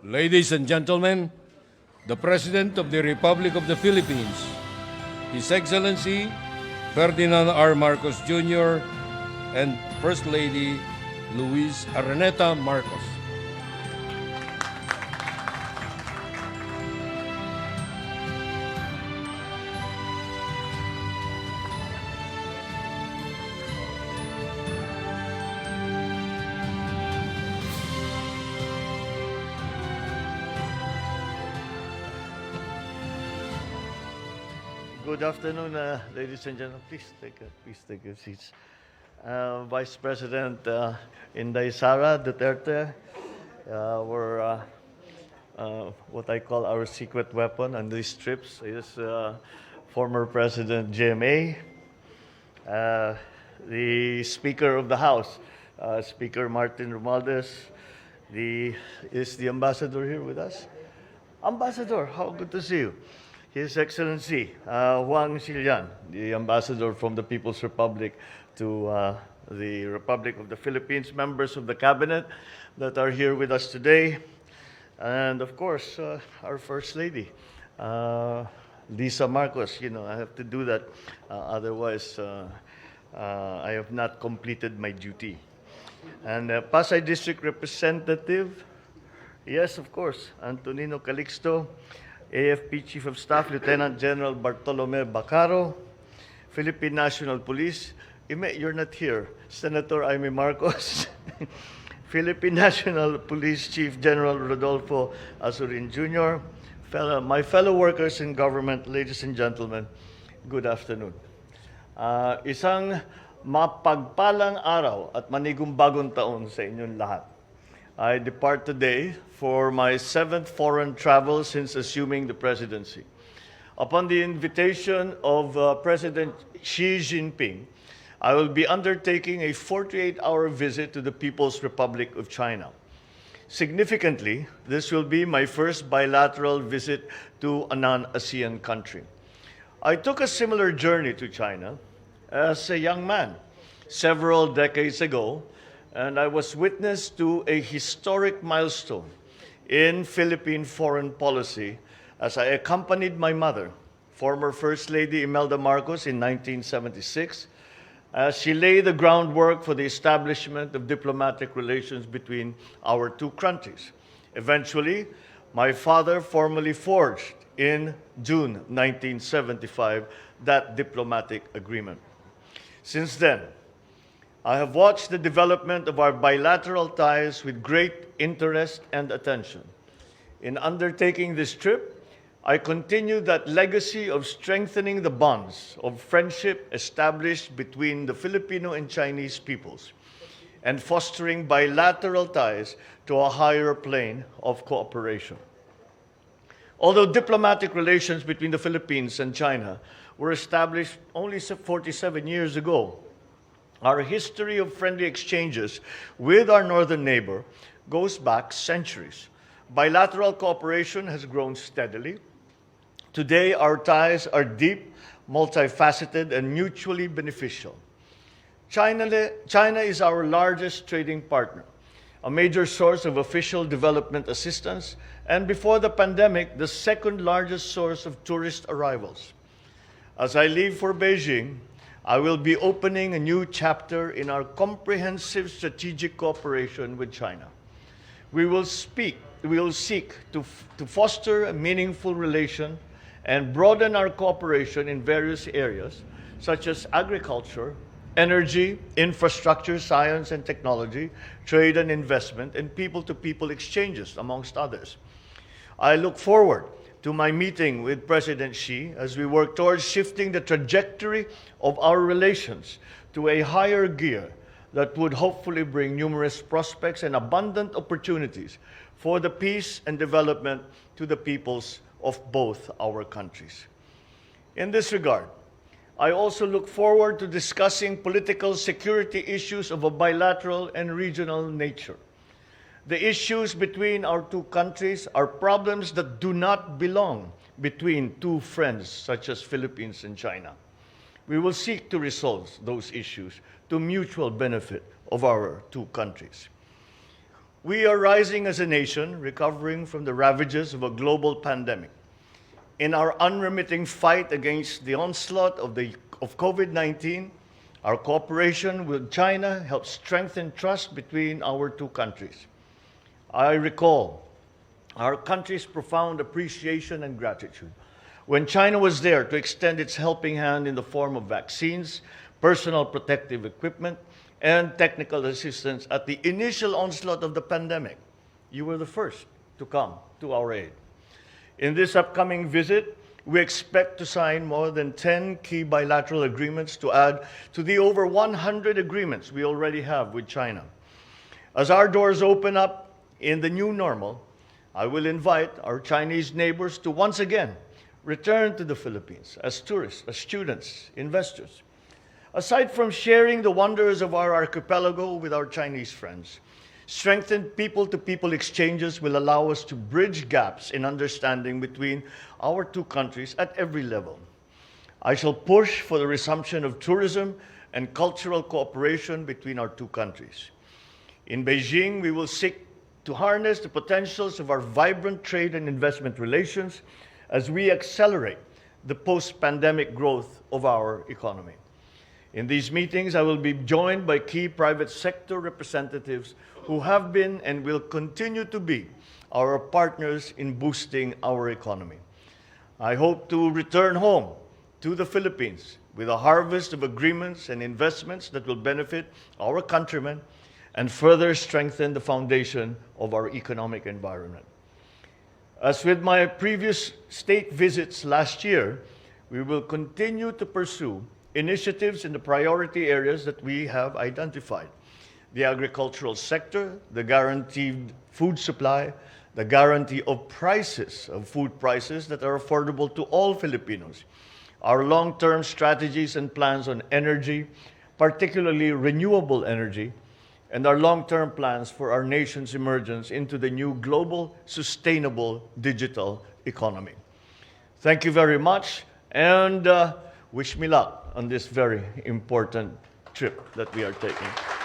Ladies and gentlemen, the President of the Republic of the Philippines, His Excellency Ferdinand R. Marcos Jr. and First Lady Luis Araneta Marcos. Good afternoon, ladies and gentlemen. Please take your seats. Vice President Inday Sara Duterte, were what I call our secret weapon on these trips is former President GMA, the Speaker of the House, Speaker Martin Romualdez. Is the Ambassador here with us? Ambassador, how good to see you. His Excellency Huang Xilian, the Ambassador from the People's Republic to the Republic of the Philippines, members of the Cabinet that are here with us today, and of course, our First Lady, Lisa Marcos. You know, I have to do that, otherwise I have not completed my duty. And Pasay District Representative, yes, of course, Antonino Calixto, AFP Chief of Staff Lieutenant General Bartolome Bacaro, Philippine National Police, you're not here, Senator Amy Marcos, Philippine National Police Chief General Rodolfo Azurin Jr., my fellow workers in government, ladies and gentlemen, good afternoon. Isang mapagpalang araw at manigong bagong taon sa inyong lahat. I depart today for my 7th foreign travel since assuming the presidency. Upon the invitation of President Xi Jinping, I will be undertaking a 48-hour visit to the People's Republic of China. Significantly, this will be my first bilateral visit to a non-ASEAN country. I took a similar journey to China as a young man several decades ago, and I was witness to a historic milestone in Philippine foreign policy as I accompanied my mother, former First Lady Imelda Marcos, in 1976, as she laid the groundwork for the establishment of diplomatic relations between our two countries. Eventually, my father formally forged in June 1975 that diplomatic agreement. Since then, I have watched the development of our bilateral ties with great interest and attention. In undertaking this trip, I continue that legacy of strengthening the bonds of friendship established between the Filipino and Chinese peoples and fostering bilateral ties to a higher plane of cooperation. Although diplomatic relations between the Philippines and China were established only 47 years ago, our history of friendly exchanges with our northern neighbor goes back centuries. Bilateral cooperation has grown steadily. Today, our ties are deep, multifaceted, and mutually beneficial. China is our largest trading partner, a major source of official development assistance, and before the pandemic, the second largest source of tourist arrivals. As I leave for Beijing, I will be opening a new chapter in our comprehensive strategic cooperation with China. We will seek to foster a meaningful relation and broaden our cooperation in various areas, such as agriculture, energy, infrastructure, science and technology, trade and investment, and people-to-people exchanges, amongst others. I look forward to my meeting with President Xi as we work towards shifting the trajectory of our relations to a higher gear that would hopefully bring numerous prospects and abundant opportunities for the peace and development to the peoples of both our countries. In this regard, I also look forward to discussing political security issues of a bilateral and regional nature. The issues between our two countries are problems that do not belong between two friends such as Philippines and China. We will seek to resolve those issues to mutual benefit of our two countries. We are rising as a nation, recovering from the ravages of a global pandemic. In our unremitting fight against the onslaught of COVID-19, our cooperation with China helps strengthen trust between our two countries. I recall our country's profound appreciation and gratitude when China was there to extend its helping hand in the form of vaccines, personal protective equipment, and technical assistance at the initial onslaught of the pandemic. You were the first to come to our aid. In this upcoming visit, we expect to sign more than 10 key bilateral agreements to add to the over 100 agreements we already have with China. As our doors open up in the new normal, I will invite our Chinese neighbors to once again return to the Philippines as tourists, as students, investors. Aside from sharing the wonders of our archipelago with our Chinese friends, strengthened people-to-people exchanges will allow us to bridge gaps in understanding between our two countries at every level. I shall push for the resumption of tourism and cultural cooperation between our two countries. In Beijing, we will seek to harness the potentials of our vibrant trade and investment relations as we accelerate the post-pandemic growth of our economy. In these meetings, I will be joined by key private sector representatives who have been and will continue to be our partners in boosting our economy. I hope to return home to the Philippines with a harvest of agreements and investments that will benefit our countrymen and further strengthen the foundation of our economic environment. As with my previous state visits last year, we will continue to pursue initiatives in the priority areas that we have identified: the agricultural sector, the guaranteed food supply, the guarantee of prices, of food prices that are affordable to all Filipinos, our long-term strategies and plans on energy, particularly renewable energy, and our long-term plans for our nation's emergence into the new global, sustainable digital economy. Thank you very much, and wish me luck on this very important trip that we are taking.